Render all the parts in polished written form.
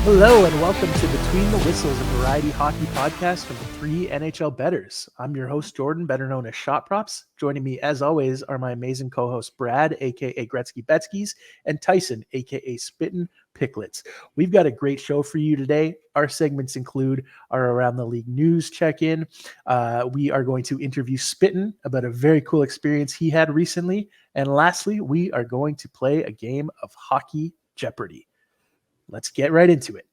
Hello and welcome to Between the Whistles, a variety hockey podcast from the three NHL betters. I'm your host, Jordan, better known as Shot Props. Joining me, as always, are my amazing co-hosts, Brad, a.k.a. Gretzky Betskis, and Tyson, a.k.a. Spittin Picklets. We've got a great show for you today. Our segments include our Around the League news check-in. We are going to interview Spittin about a very cool experience he had recently. And lastly, we are going to play a game of hockey Jeopardy. Let's get right into it.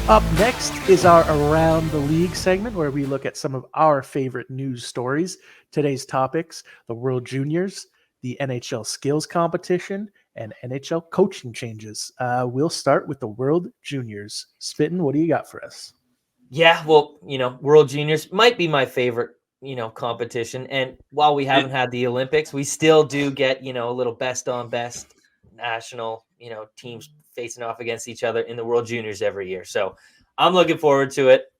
Up next is our Around the League segment, where we look at some of our favorite news stories. Today's topics: the World Juniors, the NHL Skills Competition, and NHL coaching changes. We'll start with the World Juniors. Spittin, what do you got for us? Yeah, well, World Juniors might be my favorite competition. And while we haven't had the Olympics, we still do get, a little best on best national, teams facing off against each other in the World Juniors every year. So I'm looking forward to it.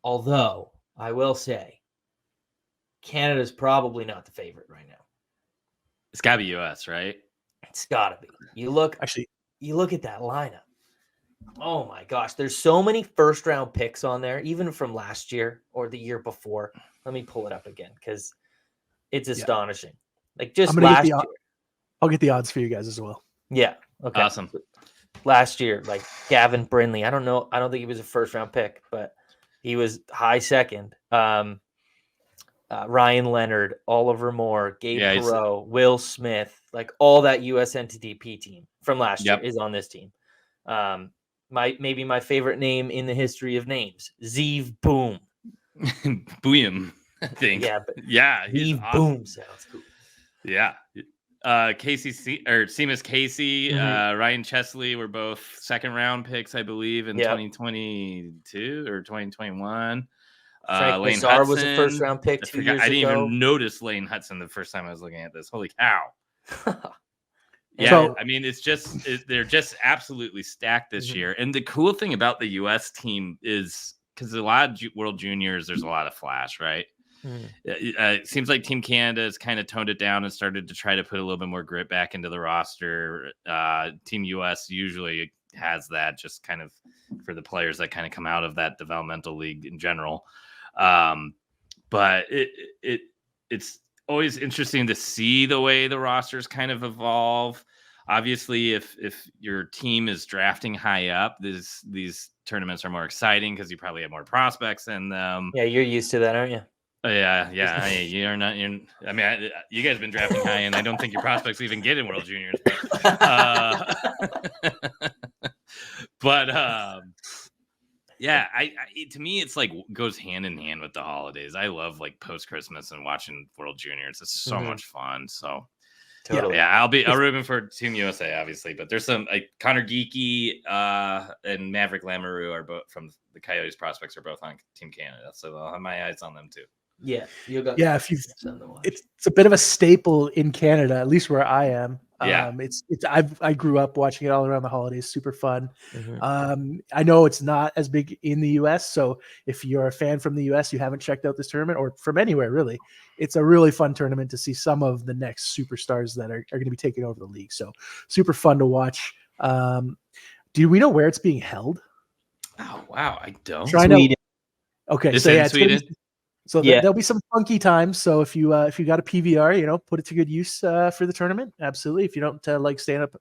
Although I will say Canada's probably not the favorite right now. It's gotta be US, right? It's gotta be. You look at that lineup. Oh my gosh, there's so many first round picks on there, even from last year or the year before. Let me pull it up again because it's astonishing. Like just last year. I'll get the odds for you guys as well. Yeah. Okay. Awesome. Last year, like Gavin Brindley. I don't know. I don't think he was a first round pick, but he was high second. Ryan Leonard, Oliver Moore, Gabe Perreault, Will Smith, like all that USNTDP team from last year is on this team. Maybe my favorite name in the history of names, Zeev Boom. Boom, I think. Yeah, Zeev awesome. Boom sounds cool. Yeah. Seamus Casey, Ryan Chesley were both second round picks, I believe, in 2022 or 2021. Frank Lane Nazar Hudson was a first round pick 2 years ago. I didn't even notice Lane Hudson the first time I was looking at this. Holy cow. Yeah, so, I mean, they're just absolutely stacked this year. And the cool thing about the U.S. team is because a lot of World Juniors, there's a lot of flash, right? It seems like Team Canada has kind of toned it down and started to try to put a little bit more grit back into the roster. Team U.S. usually has that just kind of for the players that kind of come out of that developmental league in general. But it's always interesting to see the way the rosters kind of evolve. Obviously, if your team is drafting high up, these tournaments are more exciting because you probably have more prospects in them. Yeah, you're used to that, aren't you? Yeah. You're not. You guys have been drafting high, and I don't think your prospects even get in World Juniors. But yeah, to me, it's like goes hand in hand with the holidays. I love like post Christmas and watching World Juniors. It's so much fun. So totally. Yeah, I'll rooting for Team USA, obviously. But there's some like Connor Geeky and Maverick Lamoureux are both from the Coyotes prospects are both on Team Canada, so I'll have my eyes on them too. Yeah, it's a bit of a staple in Canada, at least where I am. I grew up watching it all around the holidays. Super fun. I know it's not as big in the US, so if you're a fan from the US, you haven't checked out this tournament or from anywhere really, it's a really fun tournament to see some of the next superstars that are going to be taking over the league. So super fun to watch. Do we know where it's being held? Oh wow, I don't. Sweden. Okay, it's in Sweden. So there'll be some funky times. So if you got a PVR, put it to good use for the tournament. Absolutely. If you don't like staying up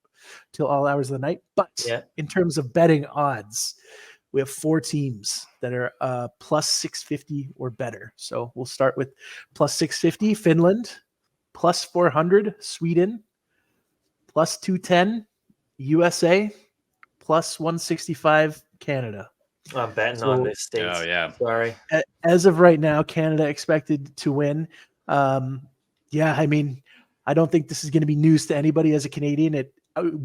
till all hours of the night, but in terms of betting odds, we have 4 teams that are plus 650 or better. So we'll start with plus 650 Finland, plus 400 Sweden, plus 210 USA, plus 165 Canada. I'm betting on this state. Oh yeah. Sorry. As of right now, Canada expected to win. I mean, I don't think this is going to be news to anybody as a Canadian.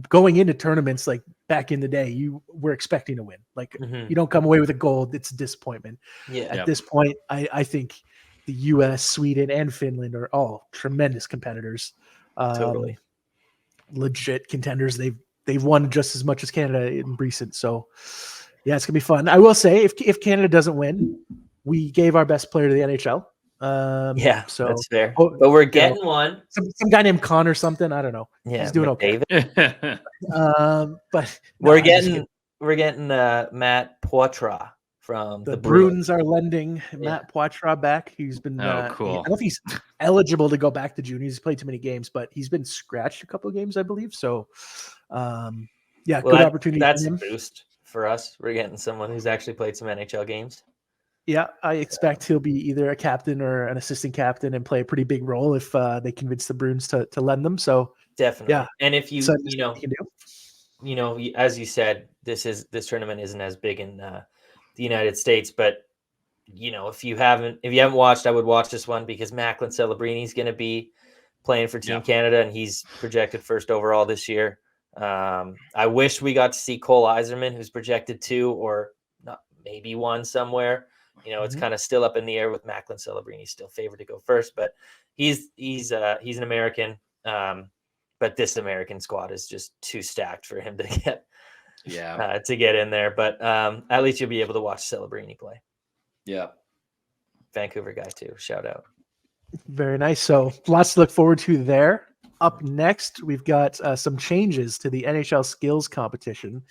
Going into tournaments like back in the day, you were expecting to win. Like you don't come away with a gold, it's a disappointment. Yeah. At this point, I think the US, Sweden, and Finland are all tremendous competitors. Totally. Legit contenders. They've won just as much as Canada in recent. So yeah, it's gonna be fun. I will say, if Canada doesn't win, we gave our best player to the NHL. Yeah, so that's fair. But we're getting one. Some guy named Con or something. I don't know. Yeah, he's doing McDavid. okay. But no, we're getting Matt Poitras from the Bruins. Bruins are lending Matt Poitras back. He's been cool. I don't know if he's eligible to go back to junior. He's played too many games, but he's been scratched a couple of games, I believe. So, good opportunity. That's for a him. boost for us. We're getting someone who's actually played some NHL games. Yeah, I expect he'll be either a captain or an assistant captain and play a pretty big role if they convince the Bruins to lend them. So definitely, yeah. And if you you know, as you said, this tournament isn't as big in the United States, but if you haven't watched, I would watch this one because Macklin Celebrini is going to be playing for Team Canada, and he's projected first overall this year. I wish we got to see Cole Yzerman, who's projected 2 or not, maybe 1 somewhere. It's kind of still up in the air with Macklin Celebrini still favored to go first, but he's an American. But this American squad is just too stacked for him to get in there. But at least you'll be able to watch Celebrini play. Yeah. Vancouver guy too. Shout out. Very nice. So lots to look forward to there. Up next, we've got some changes to the NHL skills competition.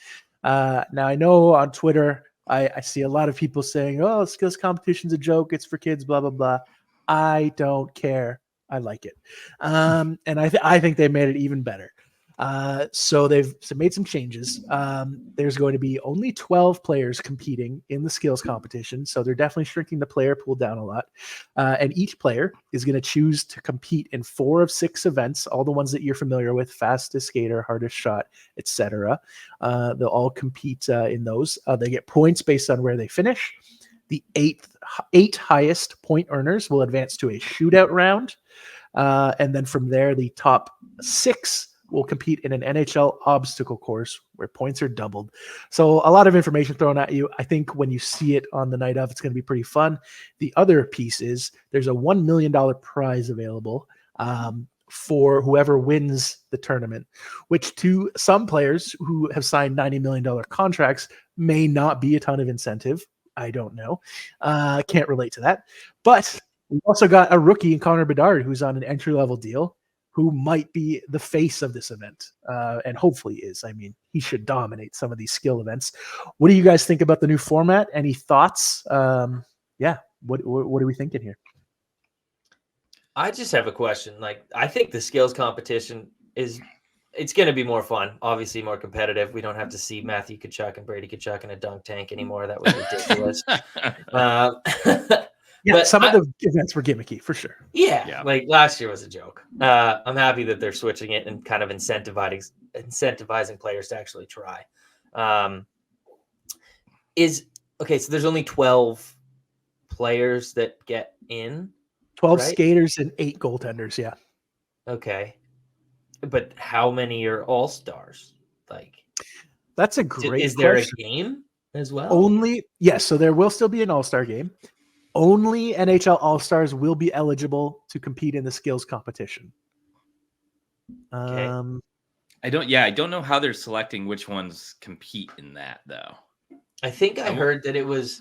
Now I know on Twitter, I see a lot of people saying, "Oh, skills competition's a joke. It's for kids." Blah blah blah. I don't care. I like it, and I think they made it even better. So they've made some changes. There's going to be only 12 players competing in the skills competition, so they're definitely shrinking the player pool down a lot. And each player is going to choose to compete in 4 of 6 events, all the ones that you're familiar with: fastest skater, hardest shot, etc. They'll all compete in those. They get points based on where they finish. The 8 highest point earners will advance to a shootout round. And then from there, the top 6 will compete in an NHL obstacle course where points are doubled. So a lot of information thrown at you. I think when you see it on the night of, it's going to be pretty fun. The other piece is there's a $1 million prize available for whoever wins the tournament, which to some players who have signed $90 million contracts may not be a ton of incentive. I don't know. Can't relate to that. But we also got a rookie in Connor Bedard who's on an entry-level deal, who might be the face of this event, and hopefully is. I mean, he should dominate some of these skill events. What do you guys think about the new format? Any thoughts? What are we thinking here? I just have a question. I think the skills competition it's going to be more fun, obviously more competitive. We don't have to see Matthew Tkachuk and Brady Tkachuk in a dunk tank anymore. That was ridiculous. Yeah, some of the events were gimmicky for sure. Yeah, like last year was a joke. I'm happy that they're switching it and kind of incentivizing players to actually try. So there's only 12 players that get in. 12 right? skaters and 8 goaltenders. Yeah. Okay, but how many are all-stars? That's a great question. Is there a game as well? So there will still be an all-star game. Only NHL All-Stars will be eligible to compete in the skills competition. Okay. I don't know how they're selecting which ones compete in that though. I think I heard it was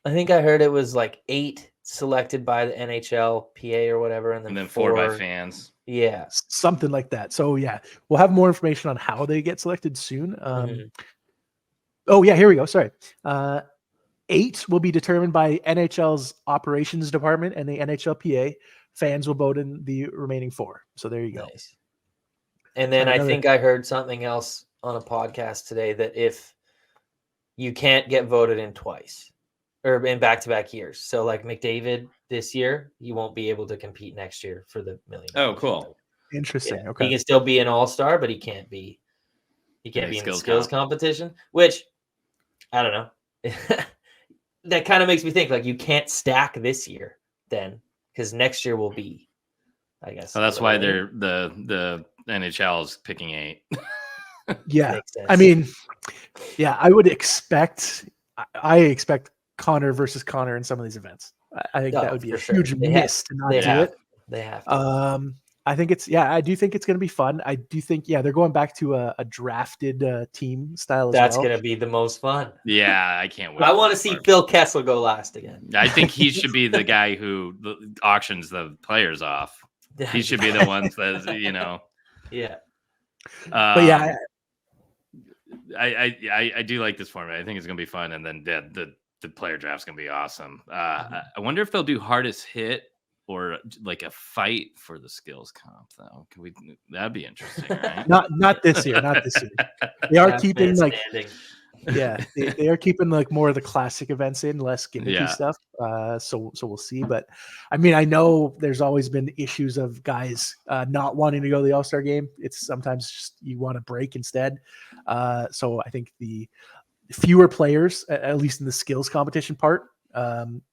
like 8 selected by the NHL PA or whatever, and then 4 by fans. Yeah. Something like that. So yeah, we'll have more information on how they get selected soon. Oh yeah, here we go. Sorry. 8 will be determined by NHL's operations department and the NHLPA. Fans will vote in the remaining 4. So there you go. Nice. And then I think I heard something else on a podcast today that if you can't get voted in twice or in back-to-back years. So like McDavid this year, he won't be able to compete next year for the $1 million. Oh, cool. Interesting. Yeah. Okay. He can still be an all-star, but he can't be in the skills competition, which I don't know. That kind of makes me think you can't stack this year then, because next year will be, I guess. So that's why they're the NHL is picking 8. Yeah. I mean, yeah, I expect Connor versus Connor in some of these events. I think that would be a huge miss to not do it. They have to. I think I do think it's going to be fun. I do think, they're going back to a drafted team style as That's well. going to be the most fun. Yeah, I can't wait. I want to see Phil Kessel go last again. I think he should be the guy who auctions the players off. He should be the ones that, Yeah. But yeah, I do like this format. I think it's going to be fun. And then the player draft's going to be awesome. I wonder if they'll do hardest hit or like a fight for the skills comp, though. That'd be interesting, right? not this year. Not this year. They are keeping they are keeping like more of the classic events in, less gimmicky stuff. So we'll see. But I mean, I know there's always been issues of guys not wanting to go to the All-Star game. It's sometimes just you want to break instead. So I think the fewer players, at least in the skills competition part,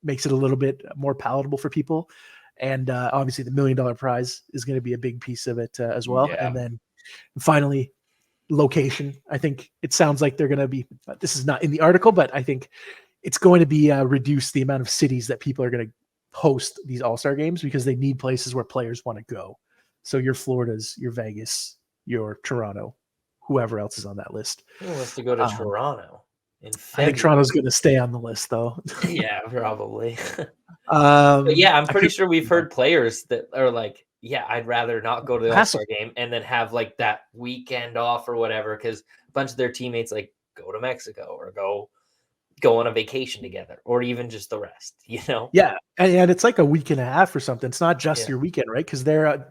makes it a little bit more palatable for people. And obviously the $1 million prize is going to be a big piece of it as well. Yeah. And then finally, location. I think it sounds like they're going to be, this is not in the article, but I think it's going to be reduce the amount of cities that people are going to host these All-Star games because they need places where players want to go. So your Florida's, your Vegas, your Toronto, whoever else is on that list. Who wants to go to Toronto? I think Toronto's going to stay on the list, though. Yeah, probably. But yeah, I'm pretty sure we've heard players that are like, yeah, I'd rather not go to the All-Star game and then have like that weekend off or whatever, because a bunch of their teammates like go to Mexico or go on a vacation together, or even just the rest, Yeah, and it's like a week and a half or something. It's not just your weekend, right? Because they're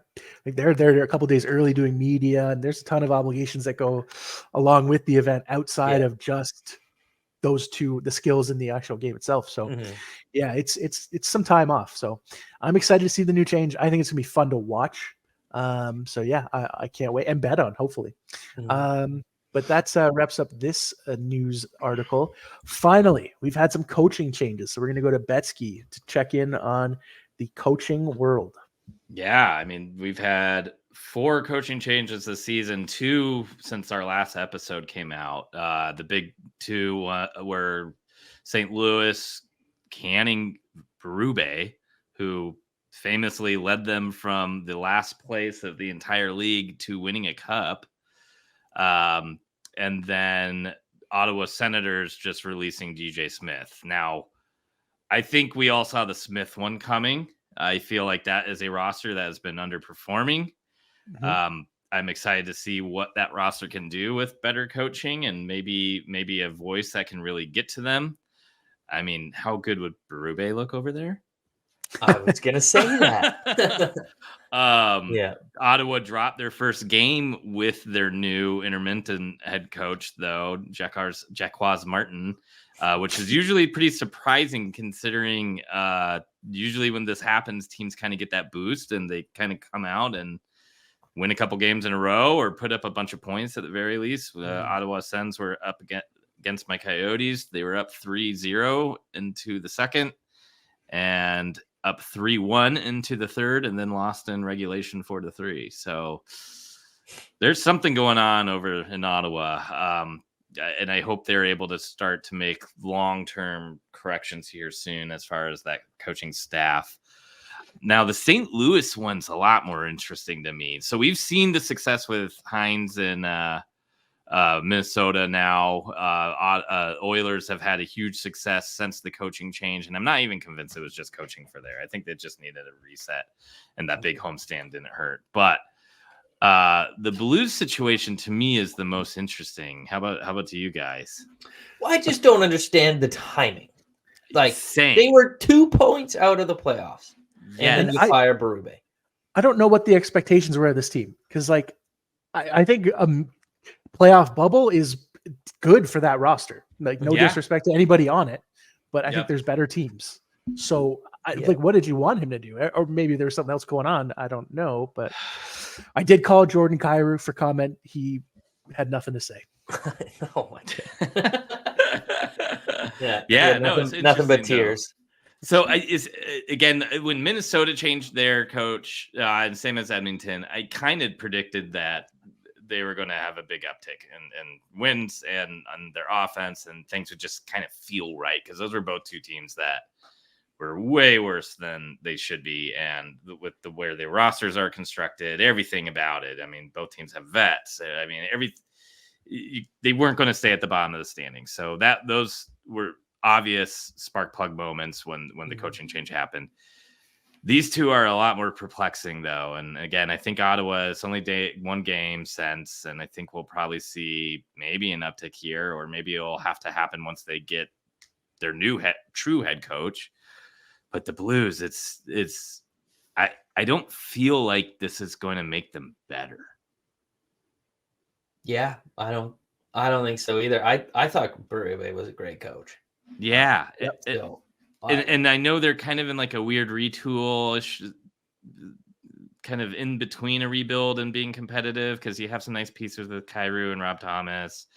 there a couple of days early doing media, and there's a ton of obligations that go along with the event outside of just those two, the skills in the actual game itself. So yeah, it's some time off. So I'm excited to see the new change. I think it's gonna be fun to watch. So yeah, I can't wait and bet on, hopefully. But that's wraps up this news article. Finally, we've had some coaching changes. So we're gonna go to Betsky to check in on the coaching world. Yeah, I mean, we've had 4 coaching changes this season, 2 since our last episode came out. The big 2 were St. Louis canning Berube, who famously led them from the last place of the entire league to winning a cup. And then Ottawa Senators just releasing DJ Smith. Now, I think we all saw the Smith one coming. I feel like that is a roster that has been underperforming. I'm excited to see what that roster can do with better coaching and maybe a voice that can really get to them. I mean, how good would Berube look over there? I was going to say that. Yeah. Ottawa dropped their first game with their new intermittent head coach, though, Jacques Martin, which is usually pretty surprising considering usually when this happens, teams kind of get that boost and they kind of come out and win a couple games in a row or put up a bunch of points at the very least. Ottawa Sens were up against my Coyotes. They were up 3-0 into the second and up 3-1 into the third, and then lost in regulation 4-3. So there's something going on over in Ottawa. And I hope they're able to start to make long-term corrections here soon as far as that coaching staff. Now, the St. Louis one's a lot more interesting to me. So we've seen the success with Hines in Minnesota now. Oilers have had a huge success since the coaching change, and I'm not even convinced it was just coaching for there. I think they just needed a reset, and that big homestand didn't hurt. But the Blues situation to me is the most interesting. How about to you guys? Well, I just don't understand the timing. Like, Same. They were 2 points out of the playoffs. Yeah, and then you fire Berube. I don't know what the expectations were of this team because, like, I think playoff bubble is good for that roster. Like, no disrespect to anybody on it, but I think there's better teams. So, like, what did you want him to do? Or maybe there's something else going on. I don't know, but I did call Jordan Kyrou for comment. He had nothing to say. Oh my God. Nothing but tears. So again, when Minnesota changed their coach, and same as Edmonton, I kind of predicted that they were going to have a big uptick in wins and on their offense, and things would just kind of feel right because those were both 2 teams that were way worse than they should be. And with where their rosters are constructed, everything about it. I mean, both teams have vets. I mean, they weren't going to stay at the bottom of the standings. So those were obvious spark plug moments when the coaching change happened. These two are a lot more perplexing, though. And again, I think Ottawa is only one game since, and I think we'll probably see maybe an uptick here, or maybe it'll have to happen once they get their new true head coach. But the Blues, I don't feel like this is going to make them better. Yeah, I don't think so either. I thought Berube was a great coach. Yeah. Yep. And I know they're kind of in like a weird retool, kind of in between a rebuild and being competitive, because you have some nice pieces with Kyrou and Rob Thomas.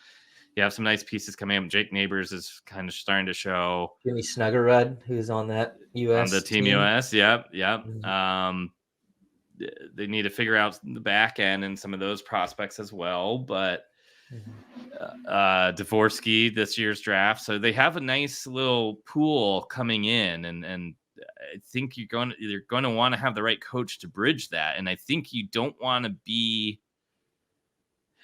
You have some nice pieces coming up. Jake Neighbors is kind of starting to show. Jimmy Snuggerud, who's on that US on the team. US. Yep. Mm-hmm. They need to figure out the back end and some of those prospects as well. But Dvorsky, this year's draft, so they have a nice little pool coming in, and I think you're going to want to have the right coach to bridge that. And I think you don't want to be.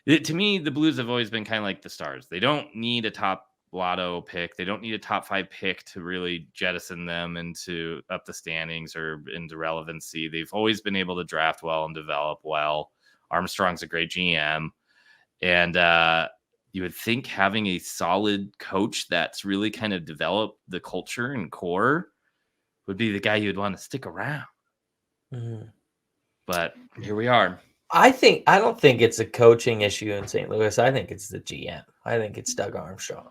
To me, the Blues have always been kind of like the Stars. They don't need a top lotto pick. They don't need a top 5 pick to really jettison them into up the standings or into relevancy. They've always been able to draft well and develop well. Armstrong's a great GM. And you would think having a solid coach that's really kind of developed the culture and core would be the guy you'd want to stick around. Mm-hmm. But here we are. I don't think it's a coaching issue in St. Louis. I think it's the GM. I think it's Doug Armstrong.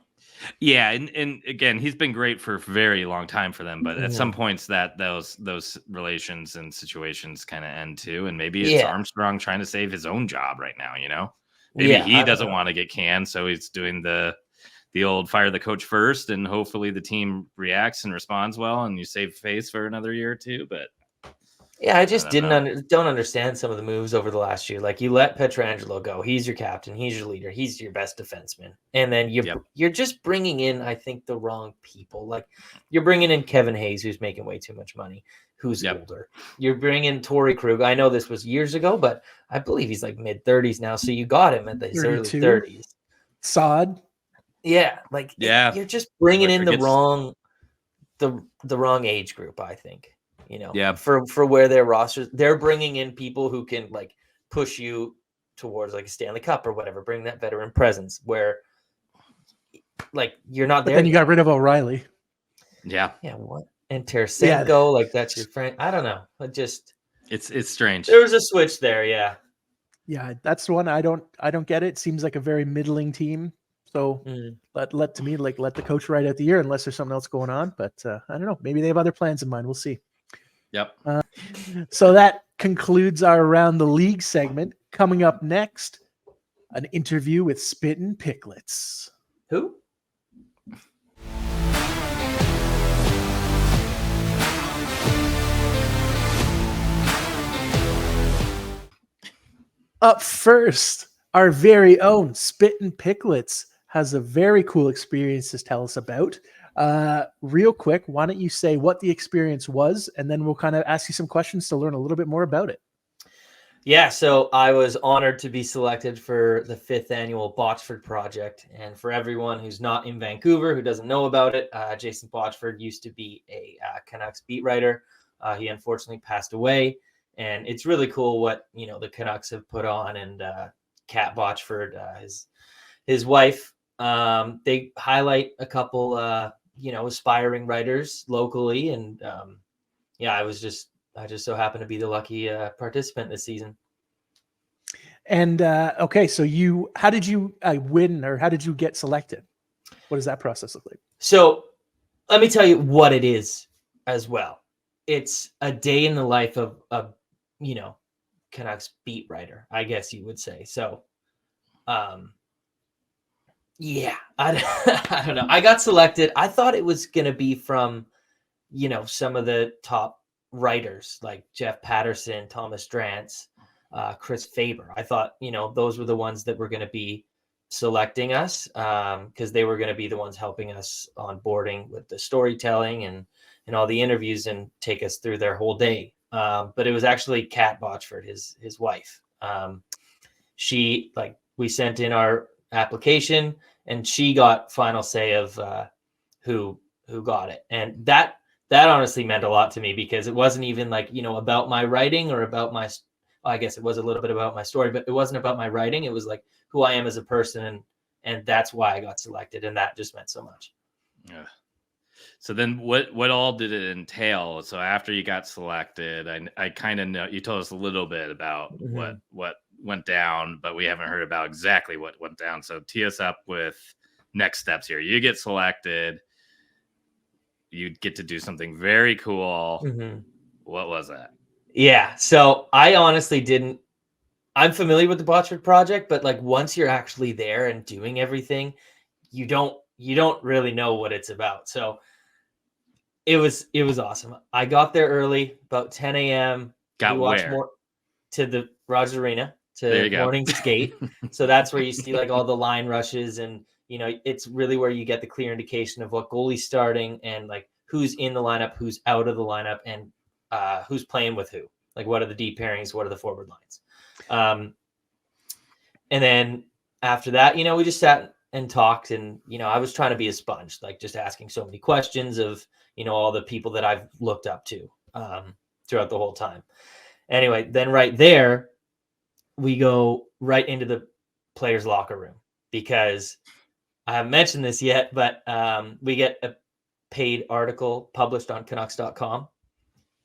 Yeah, and again, he's been great for a very long time for them, but at some points that those relations and situations kind of end too, and maybe it's Armstrong trying to save his own job right now. Maybe he doesn't want to get canned, so he's doing the old fire the coach first, and hopefully the team reacts and responds well, and you save face for another year or two. But yeah, I just don't understand some of the moves over the last year. Like, you let Pietrangelo go. He's your captain. He's your leader. He's your best defenseman. And then you're just bringing in, I think, the wrong people. Like, you're bringing in Kevin Hayes, who's making way too much money, who's older. You're bringing in Torrey Krug. I know this was years ago, but I believe he's like mid-30s now. So you got him at the early 30s. Sod. Yeah, you're just bringing in the wrong age group, I think. For where their rosters, they're bringing in people who can like push you towards like a Stanley Cup or whatever, bring that veteran presence where like you're not there. Then you got rid of O'Reilly. Yeah. Yeah. What? And Tarasenko, like that's your friend. I don't know. It's strange. There was a switch there. Yeah. Yeah. That's the one I don't get it. Seems like a very middling team. So let the coach ride out the year unless there's something else going on. But I don't know. Maybe they have other plans in mind. We'll see. Yep. So that concludes our Around the League segment. Coming up next, an interview with Spittin Picklets. Who? Up first, our very own Spittin Picklets has a very cool experience to tell us about. Real quick, why don't you say what the experience was, and then we'll kind of ask you some questions to learn a little bit more about it. Yeah, so I was honored to be selected for the 5th annual Bochford Project. And for everyone who's not in Vancouver, who doesn't know about it, Jason Bochford used to be a Canucks beat writer. He unfortunately passed away. And it's really cool what, the Canucks have put on. And Kat Bochford, his wife, they highlight a couple aspiring writers locally. And I just so happened to be the lucky participant this season. And okay, so how did you win, or how did you get selected? What does that process look like? So let me tell you what it is as well. It's a day in the life of Canucks beat writer, I guess you would say. So I don't know. I got selected. I thought it was going to be from, some of the top writers like Jeff Patterson, Thomas Drance, Chris Faber. I thought, those were the ones that were going to be selecting us because they were going to be the ones helping us onboarding with the storytelling and all the interviews and take us through their whole day. But it was actually Kat Botchford, his wife. We sent in our application, and she got final say of who got it. And that honestly meant a lot to me, because it wasn't even like, about my writing or about my, I guess it was a little bit about my story, but it wasn't about my writing. It was like who I am as a person. And that's why I got selected. And that just meant so much. Yeah. So then what all did it entail? So after you got selected, I kind of know, you told us a little bit about what went down, but we haven't heard about exactly what went down. So tee us up with next steps here. You get selected. You get to do something very cool. What was that? Yeah. So I honestly I'm familiar with the Botchford Project, but like once you're actually there and doing everything, you don't really know what it's about. So it was awesome. I got there early, about 10 a.m. We watched more to the Rogers Arena to morning skate. So that's where you see like all the line rushes, and it's really where you get the clear indication of what goalie's starting and like who's in the lineup, who's out of the lineup, and who's playing with who. Like what are the deep pairings, what are the forward lines. And then after that, we just sat and talked, and I was trying to be a sponge, like just asking so many questions of all the people that I've looked up to throughout the whole time. Anyway, then right there we go right into the players' locker room, because I haven't mentioned this yet, but we get a paid article published on Canucks.com,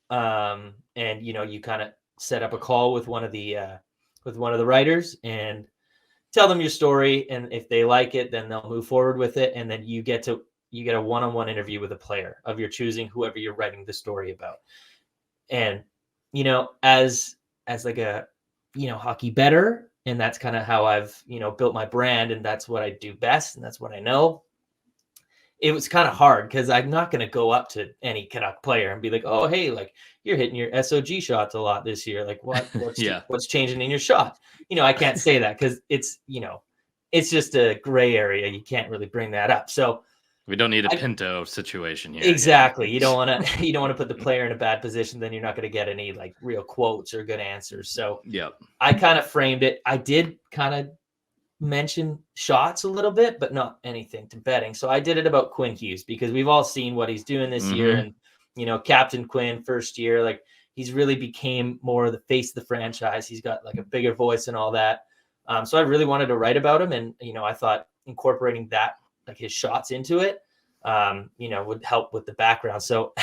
and you kind of set up a call with one of the writers and tell them your story, and if they like it, then they'll move forward with it, and then you get a one-on-one interview with a player of your choosing, whoever you're writing the story about. And as like a hockey better, and that's kind of how I've built my brand, and that's what I do best, and that's what I know. It was kind of hard, because I'm not going to go up to any Canuck player and be like, oh, hey, like you're hitting your SOG shots a lot this year. Like what's changing in your shot? I can't say that, because it's just a gray area. You can't really bring that up. So we don't need a Pinto situation here. Exactly. You don't want to put the player in a bad position. Then you're not going to get any like real quotes or good answers. So I kind of framed it. I did kind of mention shots a little bit, but not anything to betting. So I did it about Quinn Hughes, because we've all seen what he's doing this year, and Captain Quinn, first year, like he's really became more of the face of the franchise. He's got like a bigger voice and all that. So I really wanted to write about him, and I thought incorporating that, like his shots into it, would help with the background. So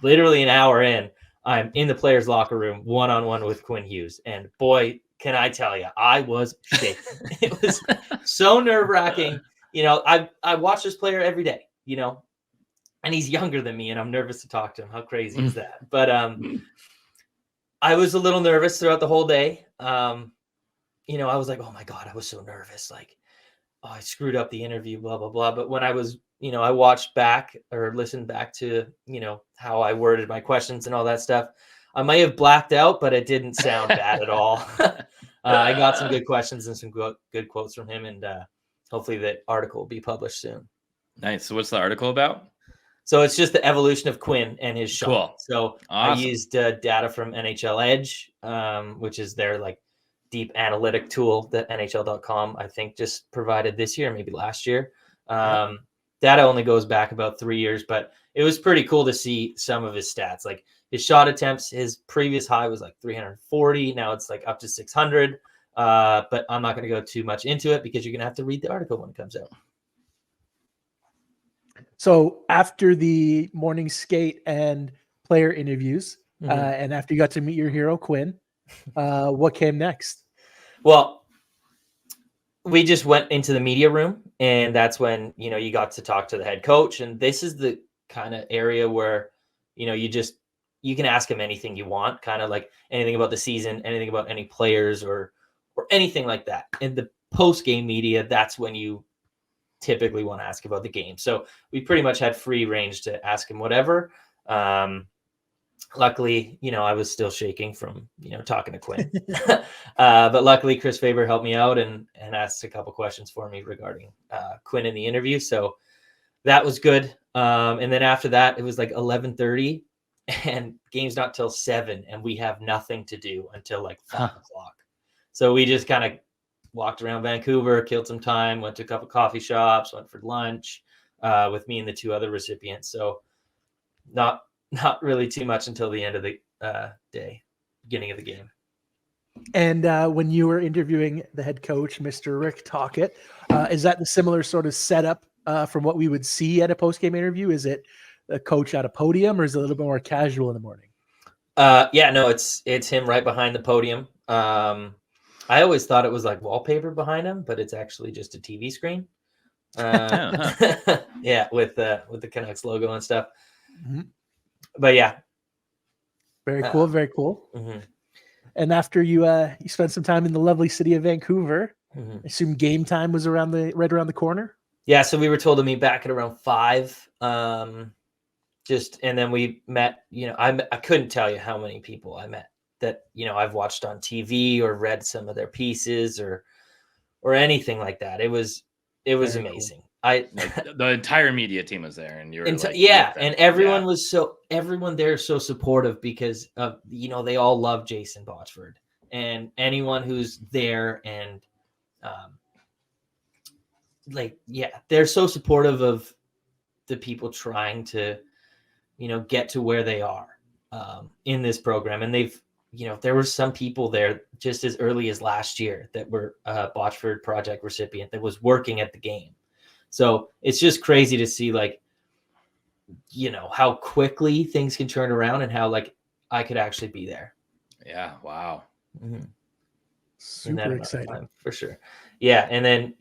literally an hour in, I'm in the players' locker room one-on-one with Quinn Hughes, and boy, can I tell you, I was shaking. It was so nerve-wracking. I watch this player every day, and he's younger than me, and I'm nervous to talk to him. How crazy is that? But I was a little nervous throughout the whole day. I was like, oh my God, I was so nervous. Like, oh, I screwed up the interview, blah, blah, blah. But when I was, I watched back or listened back to, how I worded my questions and all that stuff, I might have blacked out, but it didn't sound bad at all. I got some good questions and some good quotes from him, and hopefully that article will be published soon. Nice. So what's the article about? So it's just the evolution of Quinn and his shot. Cool. So awesome. I used data from NHL Edge, which is their like deep analytic tool that NHL.com, I think, just provided this year, maybe last year. Data only goes back about 3 years, but it was pretty cool to see some of his stats. Like his shot attempts, his previous high was like 340. Now it's like up to 600. But I'm not going to go too much into it, because you're going to have to read the article when it comes out. So after the morning skate and player interviews, and after you got to meet your hero, Quinn, what came next? Well, we just went into the media room, and that's when, you got to talk to the head coach. And this is the kind of area where, you can ask him anything you want, kind of like anything about the season, anything about any players or anything like that. In the post-game media, that's when you typically want to ask about the game. So we pretty much had free range to ask him whatever. Luckily, I was still shaking from, talking to Quinn. But luckily, Chris Faber helped me out and asked a couple questions for me regarding Quinn in the interview. So that was good. And then after that, it was like 11:30 and game's not till 7. And we have nothing to do until like 5 o'clock. So we just kind of walked around Vancouver, killed some time, went to a couple coffee shops, went for lunch with me and the 2 other recipients. So not really too much until the end of the day, beginning of the game. And when you were interviewing the head coach, Mr. Rick Tocchet, is that the similar sort of setup from what we would see at a post-game interview? Is it a coach at a podium, or is it a little bit more casual in the morning? Yeah, no, it's him right behind the podium. I always thought it was like wallpaper behind him, but it's actually just a TV screen. Yeah, with the Canucks logo and stuff. Mm-hmm. But yeah, very cool, very cool. Mm-hmm. And after you spent some time in the lovely city of Vancouver, I assume game time was right around the corner. Yeah, so we were told to meet back at around 5. And then we met. I couldn't tell you how many people I met that I've watched on TV or read some of their pieces or anything like that. It was amazing. Cool. The entire media team was there, and and everyone there is so supportive because of they all love Jason Botchford and anyone who's there, and they're so supportive of the people trying to get to where they are in this program. And they've there were some people there just as early as last year that were a Botchford Project recipient that was working at the game. So it's just crazy to see how quickly things can turn around and how I could actually be there. Yeah. Wow. Mm-hmm. Super exciting. Time, for sure. Yeah. And then,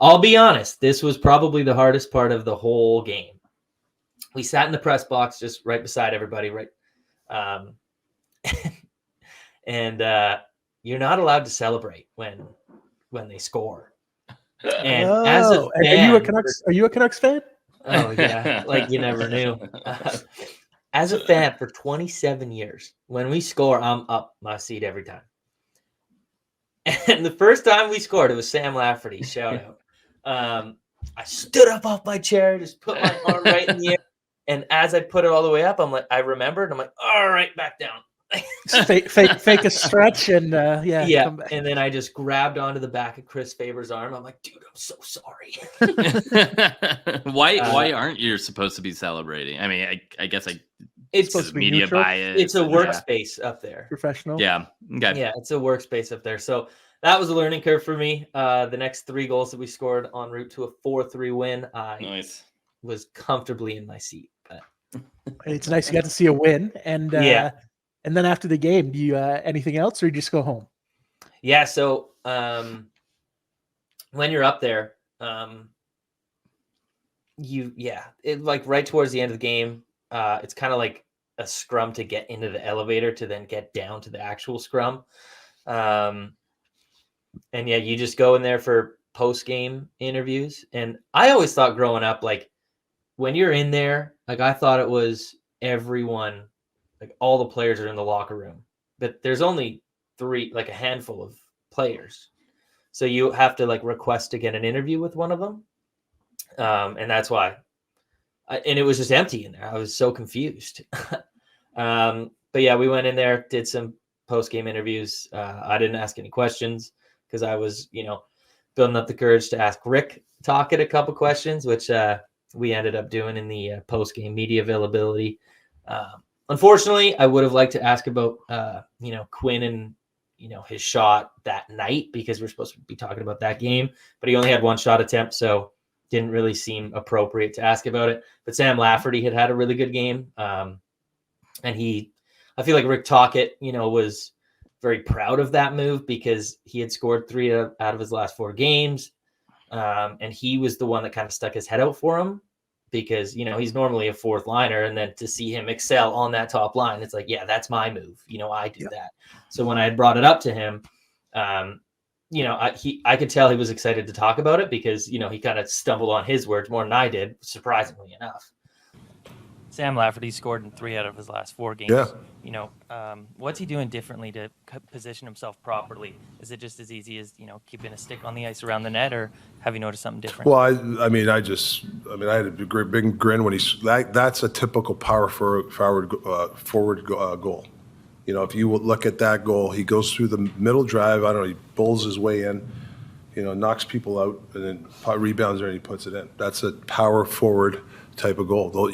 I'll be honest, this was probably the hardest part of the whole game. We sat in the press box just right beside everybody. Right. And you're not allowed to celebrate when they score. And as a fan, are you a Canucks fan? Oh yeah, you never knew. As a fan for 27 years, when we score, I'm up my seat every time. And the first time we scored, it was Sam Lafferty. Shout out. I stood up off my chair, just put my arm right in the air, and as I put it all the way up, I remembered. I'm like, all right, back down. fake a stretch and yeah. And then I just grabbed onto the back of Chris Faber's arm. I'm like, dude, I'm so sorry. Why aren't you supposed to be celebrating? I mean, I guess it's supposed to be media neutral. Bias. It's a workspace up there. Professional. Yeah. Okay. Yeah, it's a workspace up there. So that was a learning curve for me. The next 3 goals that we scored en route to a 4-3 win, I was comfortably in my seat. But it's nice you got to see a win. And and then after the game, do you anything else, or you just go home? Yeah. So when you're up there, right towards the end of the game, it's kind of like a scrum to get into the elevator to then get down to the actual scrum. And yeah, you just go in there for post-game interviews. And I always thought growing up, when you're in there, I thought it was everyone. All the players are in the locker room, but there's only 3, a handful of players. So you have to request to get an interview with one of them. And that's why. And it was just empty in there. I was so confused. But yeah, we went in there, did some post-game interviews. I didn't ask any questions because I was, building up the courage to ask Rick Tocchet a couple questions, which we ended up doing in the post-game media availability. Unfortunately, I would have liked to ask about, Quinn and, his shot that night because we're supposed to be talking about that game, but he only had 1 shot attempt, so didn't really seem appropriate to ask about it. But Sam Lafferty had a really good game. And I feel like Rick Tocchet, was very proud of that move because he had scored 3 out of his last 4 games. And he was the one that kind of stuck his head out for him. Because, he's normally a 4th liner, and then to see him excel on that top line, it's yeah, that's my move. I do that. So when I had brought it up to him, I could tell he was excited to talk about it because, he kind of stumbled on his words more than I did, surprisingly enough. Sam Lafferty scored in 3 out of his last 4 games. Yeah. You know, what's he doing differently to position himself properly? Is it just as easy as, keeping a stick on the ice around the net, or have you noticed something different? Well, I had a big grin when that's a typical power forward goal. If you look at that goal, he goes through the middle drive. I don't know, he bowls his way in, knocks people out, and then rebounds there and he puts it in. That's a power forward type of goal.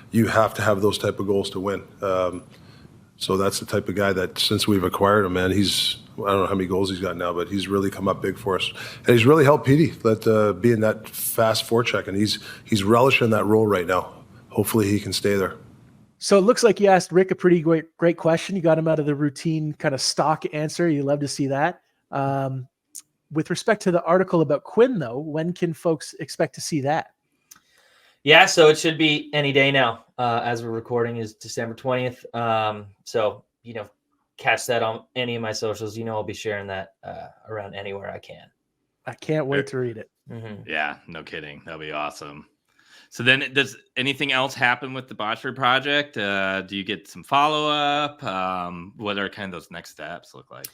You have to have those type of goals to win. So that's the type of guy that, since we've acquired him, man, I don't know how many goals he's got now, but he's really come up big for us. And he's really helped Petey be in that fast forecheck, and he's relishing that role right now. Hopefully he can stay there. So it looks like you asked Rick a pretty great question. You got him out of the routine kind of stock answer. You love to see that. With respect to the article about Quinn, though, when can folks expect to see that? Yeah, so it should be any day now. As we're recording is December 20th. So, catch that on any of my socials. I'll be sharing that around anywhere I can. I can't wait to read it. Mm-hmm. Yeah, no kidding. That'll be awesome. So then, does anything else happen with the Botchford project? Do you get some follow-up? What are kind of those next steps look like?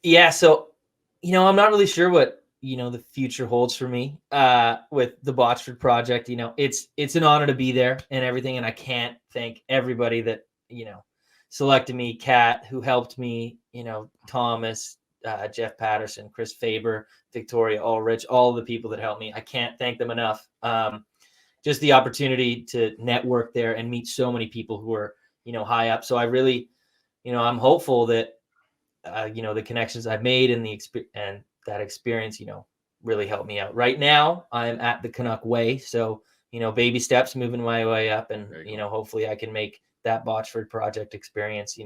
Yeah, so, I'm not really sure what, the future holds for me with the Botchford project. It's an honor to be there and everything. And I can't thank everybody that, selected me, Kat, who helped me, Thomas, Jeff Patterson, Chris Faber, Victoria Ulrich, all the people that helped me. I can't thank them enough. Just the opportunity to network there and meet so many people who are, high up. So I really, I'm hopeful that, the connections I've made and that experience, really helped me out. Right now, I'm at the Canuck way. So, baby steps, moving my way up. And, Very cool. Hopefully I can make that Botchford project experience,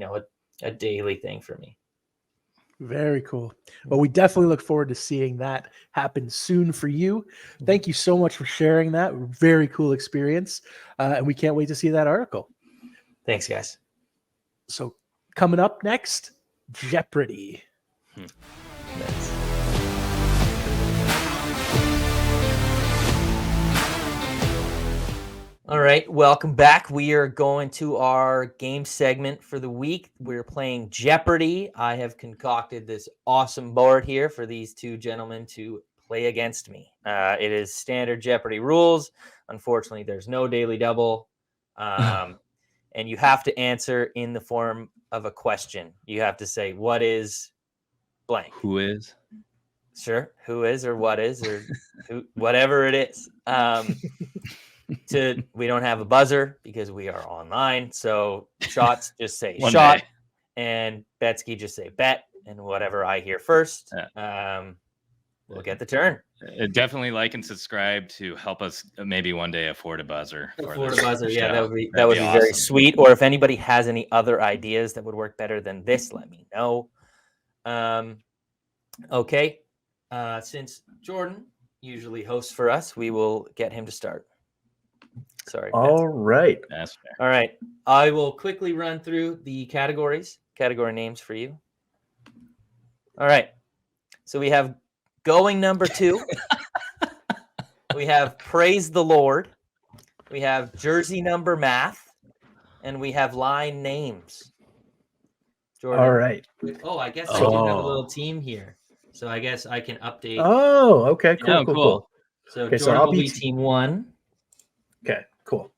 a daily thing for me. Very cool. Well, we definitely look forward to seeing that happen soon for you. Thank you so much for sharing that. Very cool experience. And we can't wait to see that article. Thanks, guys. So coming up next, Jeopardy. Thanks. All right, welcome back. We are going to our game segment for the week. We're playing Jeopardy. I have concocted this awesome board here for these two gentlemen to play against me. It is standard Jeopardy rules. Unfortunately, there's no daily double. And you have to answer in the form of a question. You have to say, what is blank? Who is? Sure. Who is or what is or who, whatever it is. We don't have a buzzer because we are online. So shots just say One shot day. and Betsky just say bet. And whatever I hear first, we'll get the turn. Definitely like and subscribe to help us maybe one day afford a buzzer. Afford a buzzer. Yeah, show. that would be That'd be very awesome. sweet. Or if anybody has any other ideas that would work better than this, let me know. Okay. Since Jordan usually hosts for us, we will get him to start. Sorry. All right. That's fair. All right. I will quickly run through the category names for you. All right. So we have going number 2. We have praise the Lord. We have jersey number math. And we have line names. Jordan. All right. Oh, I guess I do have a little team here. So I guess I can update. Oh, okay. Cool, Oh, cool, cool. cool. So Okay, Jordan so I'll will be be team 1. Okay, cool.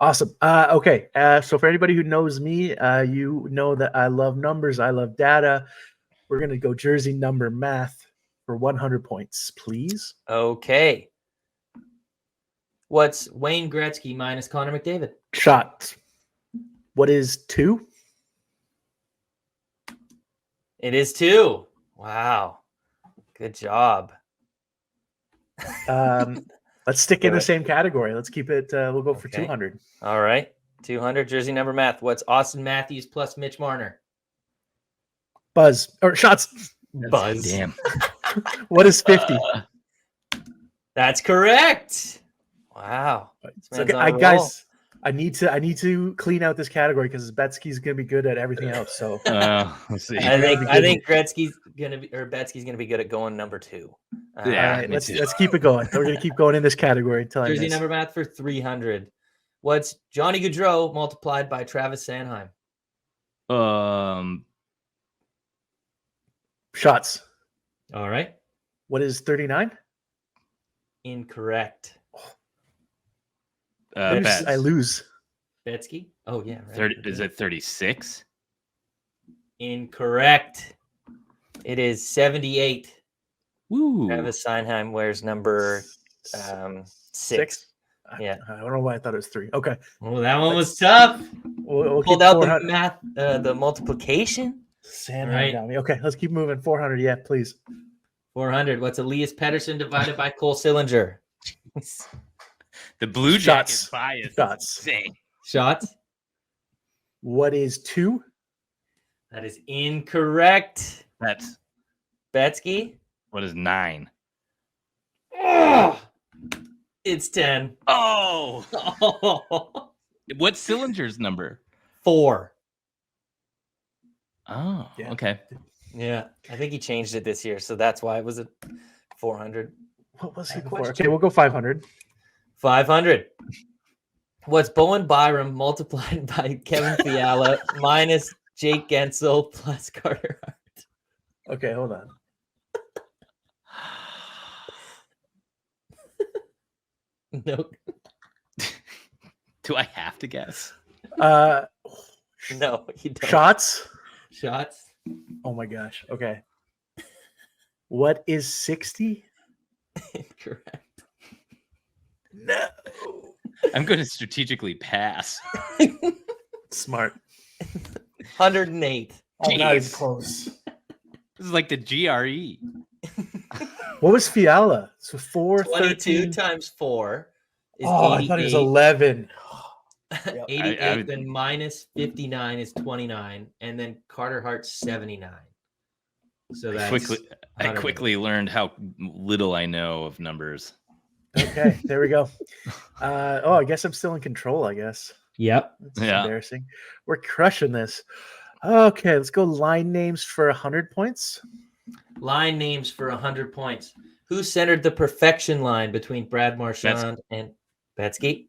Awesome. Okay. So for anybody who knows me, you know that I love numbers. I love data. We're going to go jersey number math for 100 points, please. Okay. What's Wayne Gretzky minus Connor McDavid? Shots. What is 2? It is 2. Wow. Good job. Let's stick in the same category. Let's keep it. We'll go for Okay. 200. All right. 200 jersey number math. What's Austin Matthews plus Mitch Marner? Buzz or shots. Buzz. Damn. What is 50? That's correct. Wow. This So, man's on a roll. guys, I need to clean out this category because Betsky's gonna be good at everything else. So Let's see. I think Gretzky's gonna be or Betsky's gonna be good at going number 2. Yeah. all right, me let's too. keep it going. We're gonna keep going in this category until I Jersey miss. number math for 300. What's Johnny Gaudreau multiplied by Travis Sanheim? Shots. All right. What is 39? Incorrect. Bets. I lose. Betsky? Oh, yeah. Right. 30, is it 36? Incorrect. It is 78. Woo. Travis Sanheim wears number 6. Yeah. I don't know why I thought it was 3. Okay. Oh, that one was tough. We'll Pulled keep out the 400. math, the multiplication. Sanheim Right. got me. Okay, let's keep moving. 400. Yeah, please. 400. What's Elias Pettersson divided by Cole Sillinger? The Blue Jackets bias. Shots. Is insane. Shots? What is 2? That is incorrect. That's Betsky? what is 9? Oh, it's 10. Oh, what's Sillinger's number? 4. Oh, Yeah. okay. Yeah, I think he changed it this year, so that's why it was at 400. What was he That before? question. Okay, we'll go 500. 500. What's Bowen Byram multiplied by Kevin Fiala minus Jake Gensel plus Carter Hart? Okay, hold on. No, Do I have to guess? No, you don't. shots. Shots? Oh my gosh. Okay. What is 60? Incorrect. No. I'm going to strategically pass. Smart. 108. Oh, not even Jeez. close. This is like the GRE. What was Fiala? So 4, 22 13. times 4 is Oh, 88. I thought it was 11. 88, I would- then minus 59 is 29, and then Carter Hart's 79. So that's I quickly learned how little I know of numbers. Okay, there we go. I guess I'm still in control, I guess. Yep. That's Yeah. embarrassing. We're crushing this. Okay, let's go line names for 100 points. Line names for 100 points. Who centered the perfection line between Brad Marchand and Betsky?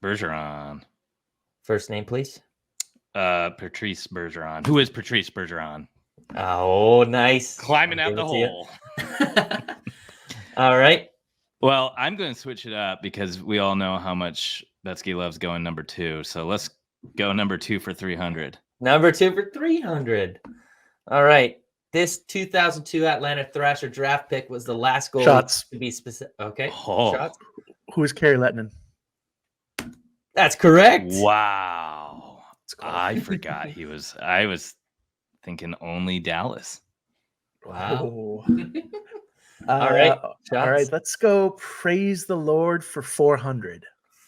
Bergeron. First name, please. Patrice Bergeron. Who is Patrice Bergeron? Oh, nice. Climbing I'll out the give it hole. to you. All right. Well, I'm going to switch it up because we all know how much Betsky loves going number 2. So let's go number 2 for 300. Number 2 for 300. All right. This 2002 Atlanta Thrasher draft pick was the last goal Shots. to be specific. Okay. Oh. Shots. Who is Kerry Lettinen? That's correct. Wow. cool. I forgot he was. I was thinking only Dallas. Wow. Oh. All right. All Shots. right. Let's go. Praise the Lord for 400.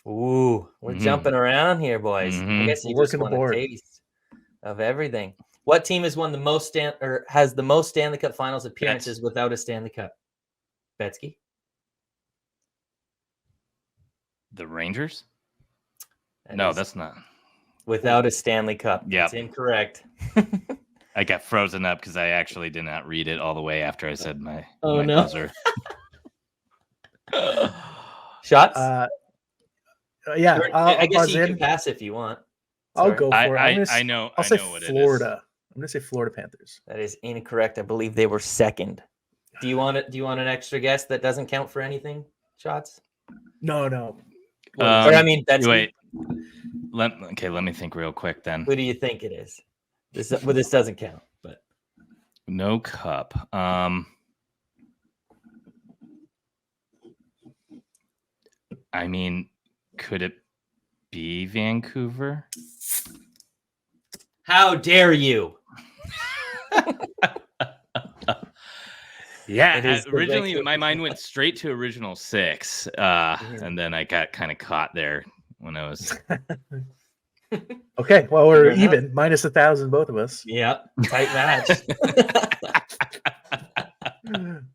Ooh, we're Mhm. jumping around here, boys. I Mhm. guess you We're just working the want a board. taste of everything. What team has won the most has the most Stanley Cup Finals appearances without a Stanley Cup? Betsky. The Rangers? That No, is that's not. without a Stanley Cup. Yep. That's incorrect. I got frozen up because I actually did not read it all the way after I said my. Oh, my no. buzzer. Shots. Yeah. Or- I'll I guess buzz you in. can pass if you want. I'll Sorry. go for it. I'm gonna I know. I'll I say know what Florida. I'm going to say Florida Panthers. That is incorrect. I believe they were second. Do you want it? Do you want an extra guess that doesn't count for anything? Shots. No, no. it is. Or I mean, Betsky. Wait. Let me think real quick then. Who do you think it is? This doesn't count, but No cup. I mean, could it be Vancouver? how dare you? Yeah, It is the originally Vancouver. my mind went straight to original 6, and then I got kind of caught there when I was. Okay. Well, we're Fair enough. even. Minus 1,000, both of us. Yep, tight match.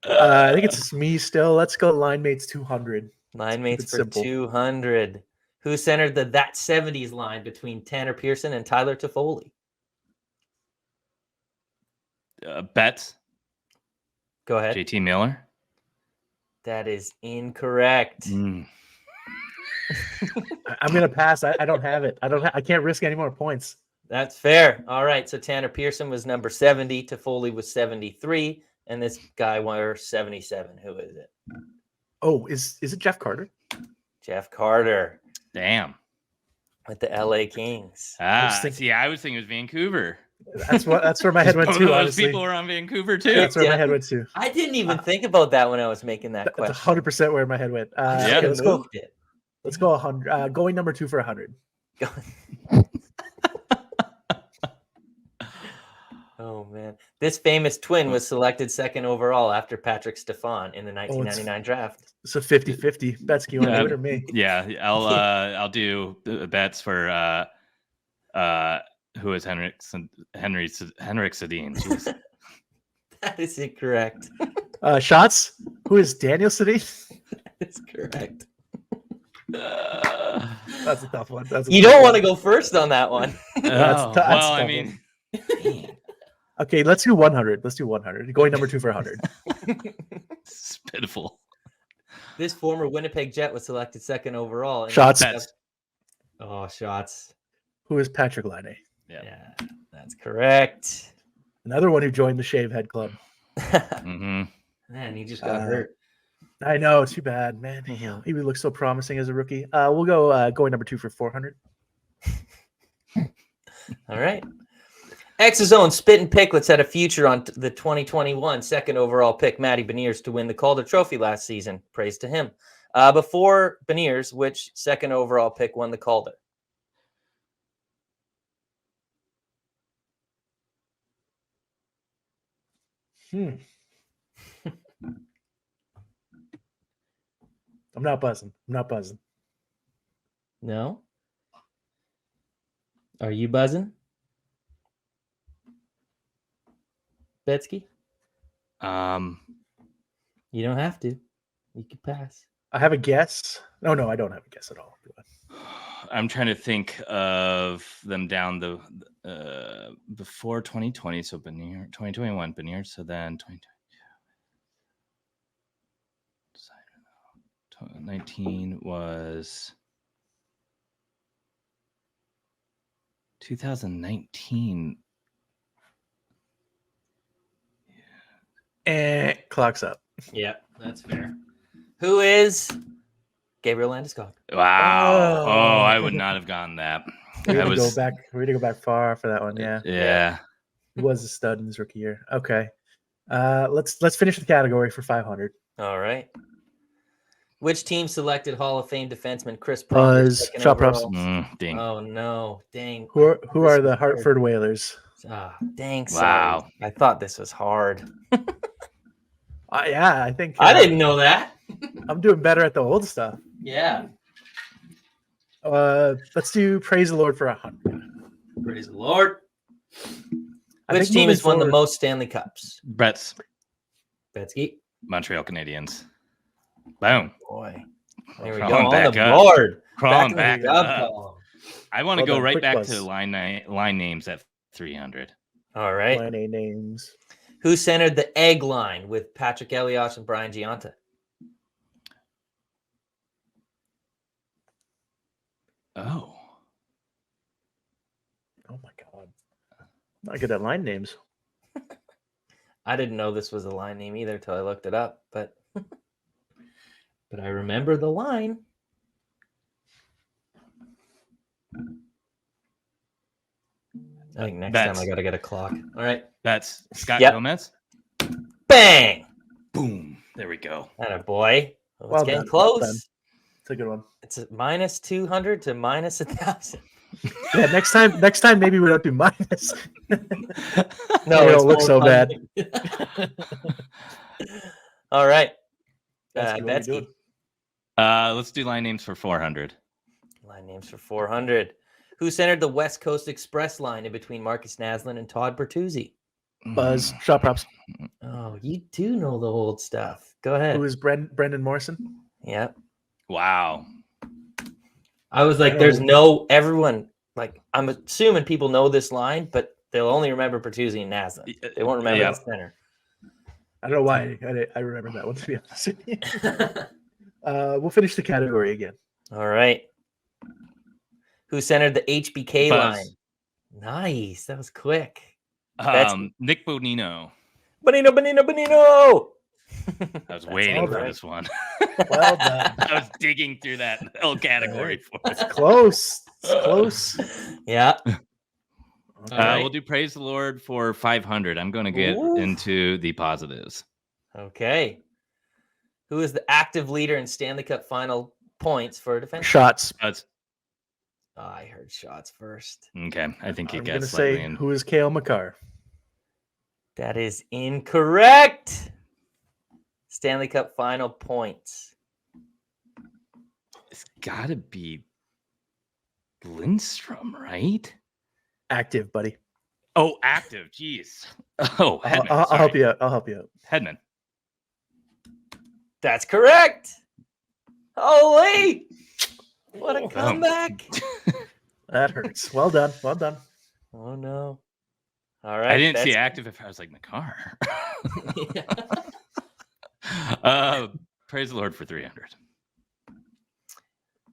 I think it's me still. Let's go line mates 200. Line mates it for simple. 200. Who centered the That 70s line between Tanner Pearson and Tyler Toffoli? Betts, Go ahead. JT Miller. That is incorrect. Mm. I'm gonna pass. I don't have it. I can't risk any more points. That's fair. All right. So Tanner Pearson was number 70. Toffoli was 73. And this guy was 77. Who is it? Oh, is it Jeff Carter? Jeff Carter Damn. with the LA Kings. Ah, thinking- see, I was thinking it was Vancouver. That's where my head went Both too. of those Honestly, people were on Vancouver too. that's where my head went too. I didn't even think about that when I was making that That's question. 100% where my head went. Yeah. Okay, let's go. Moved it. Let's go 100. Going number 2 for 100. Oh, man. This famous twin was selected second overall after Patrick Stefan in the 1999 draft. It's a 50-50. Betsky, you want to do it or me? Yeah, I'll do bets for who is Henrik Sedin. Jeez. That is incorrect. Shots. Who is Daniel Sedin? That's correct. That's a tough one. You don't want to go first on that one. Oh, that's well, I tough mean, Okay, let's do 100. Let's do 100. Going number 2 for 100. it's pitiful. This former Winnipeg Jet was selected second overall. and- Shots. Bets. Oh, shots. Who is Patrick Laine? Yeah, that's correct. Another one who joined the Shave Head Club. Mm-hmm. Man, he just got hurt. I know, too bad, man. He would look so promising as a rookie. We'll go going number 2 for 400. All right. X's own Spittin' Picklets had a future on the 2021 second overall pick, Matty Beniers, to win the Calder Trophy last season. Praise to him. Before Beniers, which second overall pick won the Calder? I'm not buzzing. No? Are you buzzing? Betsky? You don't have to. You can pass. I have a guess. No, I don't have a guess at all. I'm trying to think of them down the before 2020, so Beniers, 2021 Beniers, so then 2019 was 2019. Clock's up. Yeah, that's fair. Who is Gabriel Landeskog? Wow. Oh. Oh, I would not have gotten that. We're That gonna was go back far for that one. Yeah, yeah. he was a stud in his rookie year. Okay, let's finish the category for 500. All right. Which team selected Hall of Fame defenseman Chris Buzz, second shot props. overall? Ding. Oh no, dang. Who are the Hartford Whalers? Ah, dang. Wow. Sorry. I thought this was hard. Yeah, I think I didn't know that. I'm doing better at the old stuff. Yeah. Let's do Praise the Lord for 100. Praise the Lord. I Which think team moving has won the forward- most Stanley Cups? Brett's Betsky. Montreal Canadiens. Boom. Boy. There we Crawling go. On back the up. board. Crawling in back the job up. column. I want to Well go done. right Quick back buzz. to line names at 300. All right. Line A names. Who centered the egg line with Patrick Elias and Brian Giunta? Oh. Oh my god. Not good at line names. I didn't know this was a line name either till I looked it up, but I remember the line. I think next Bets. time I gotta get a clock. All right. That's Scott Yep. Gomez. Bang! Boom. There we go. Atta boy. Well, Well it's getting done, well close. done. It's a good one. It's a minus 200 to minus 1,000. Yeah, next time maybe we don't do minus. No, They it's don't look more so fun. bad. All right. Betsky, what are we Betsky. doing? Let's do line names for 400. Line names for 400. Who centered the West Coast Express line in between Marcus Naslund and Todd Bertuzzi? Buzz, shot props. Oh, you do know the old stuff. Go ahead. Who is Brendan Morrison? Yeah. Wow. I was like, there's no everyone. Like, I'm assuming people know this line, but they'll only remember Bertuzzi and Naslund. They won't remember Yeah. the center. I don't know why I remember that one, to be honest with you. We'll finish the category again. All right. Who centered the HBK Buzz. line? Nice. That was quick. Betsky. Nick Bonino. Bonino. I was waiting all for right. this one. Well done. I was digging through that whole category for It's it. close. It's close. Yeah. Okay. We'll do praise the Lord for 500. I'm going to get Ooh. into the positives. Okay. Who is the active leader in Stanley Cup final points for defense? Shots. That's I heard shots first. okay. I think he I'm got gonna slightly say, in. who is Cale Makar? That is incorrect. Stanley Cup final points. It's got to be Lindstrom, right? Active, buddy. Oh, active. Jeez. Oh, Hedman. I'll sorry. help you out. I'll help you out. Hedman. That's correct. Holy! What a Oh. comeback. That hurts. Well done. Well done. Oh, no. All right. I didn't see Betsky. active if I was like Makar. Yeah. Praise the Lord for 300.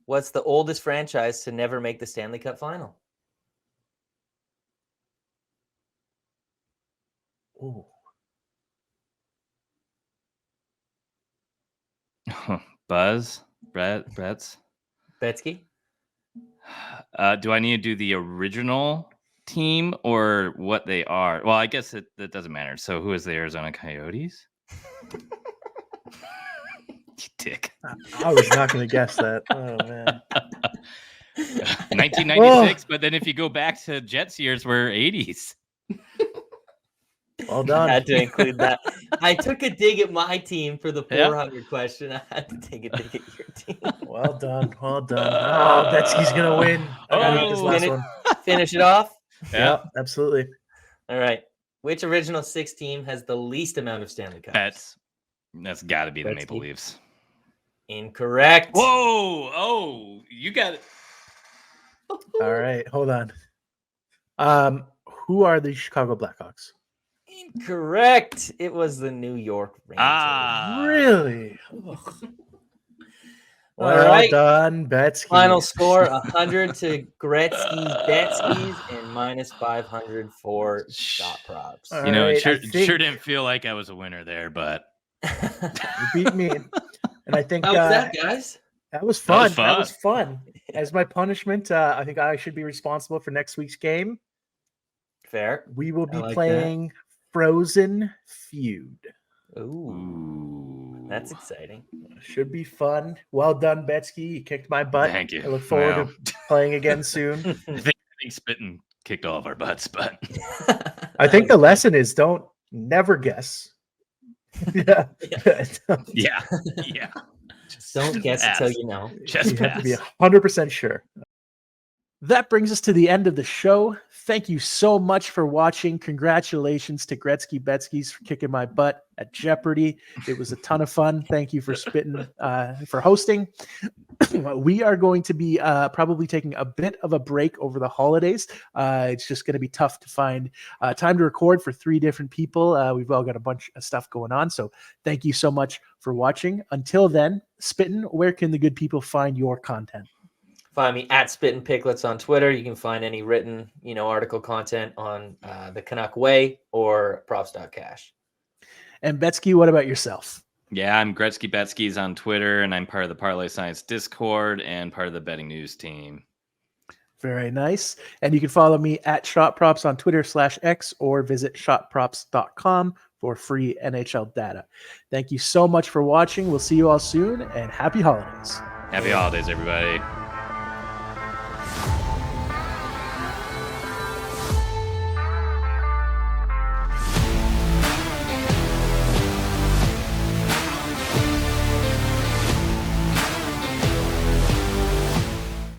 What's the oldest franchise to never make the Stanley Cup final? Ooh. Buzz, Brett's. Betsky? Do I need to do the original team or what they are? Well, I guess that doesn't matter. So who is the Arizona Coyotes? You dick. I was not going to guess that. Oh, man. 1996, but then if you go back to Jets years, we're 80s. Well I done. had to include that. I took a dig at my team for the Yeah. 400 question. I had to take a dig at your team. Well done. Well done. Oh, Betsky's going to win. I got to get this Oh. last one. Finish it off. Yeah, absolutely. All right. Which original six team has the least amount of Stanley Cups? That's got to be the Betsky. Maple Leafs. Incorrect. Whoa! Oh, you got it. All right. Hold on. Who are the Chicago Blackhawks? Incorrect. It was the New York Rangers. Really? All Well right. done, Betsky. Final score 100 to Gretzky's Betski's and minus 500 for shot props. All You know, right, it sure, I think- sure didn't feel like I was a winner there, but You beat me. And I think How was that, guys? that was fun. was That was fun. As my punishment, I think I should be responsible for next week's game. Fair. We will I be like that. playing Frozen Feud. Ooh, ooh, that's exciting. Should be fun. Well done, Betsky. You kicked my butt. Thank you. I look forward Wow. to playing again soon. I think Spittin kicked all of our butts, but I think the lesson is don't never guess. Yeah. yeah, yeah. Don't guess pass. until you know. Just You have to be pass. 100% sure. That brings us to the end of the show. Thank you so much for watching. Congratulations to Gretzky Betskys for kicking my butt at Jeopardy. It was a ton of fun. Thank you for Spittin for hosting. We are going to be probably taking a bit of a break over the holidays. It's just going to be tough to find time to record for 3 different people. We've all got a bunch of stuff going on. So thank you so much for watching. Until then, Spittin, where can the good people find your content? Find me at Spittin' Picklets on Twitter. You can find any written, article content on the Canuck Way or props.cash. And Betsky, what about yourself? Yeah, I'm Gretzky Betskys on Twitter, and I'm part of the Parlay Science Discord and part of the betting news team. Very nice. And you can follow me at ShotProps on Twitter /X or visit shotprops.com for free NHL data. Thank you so much for watching. We'll see you all soon and happy holidays. Happy holidays, everybody.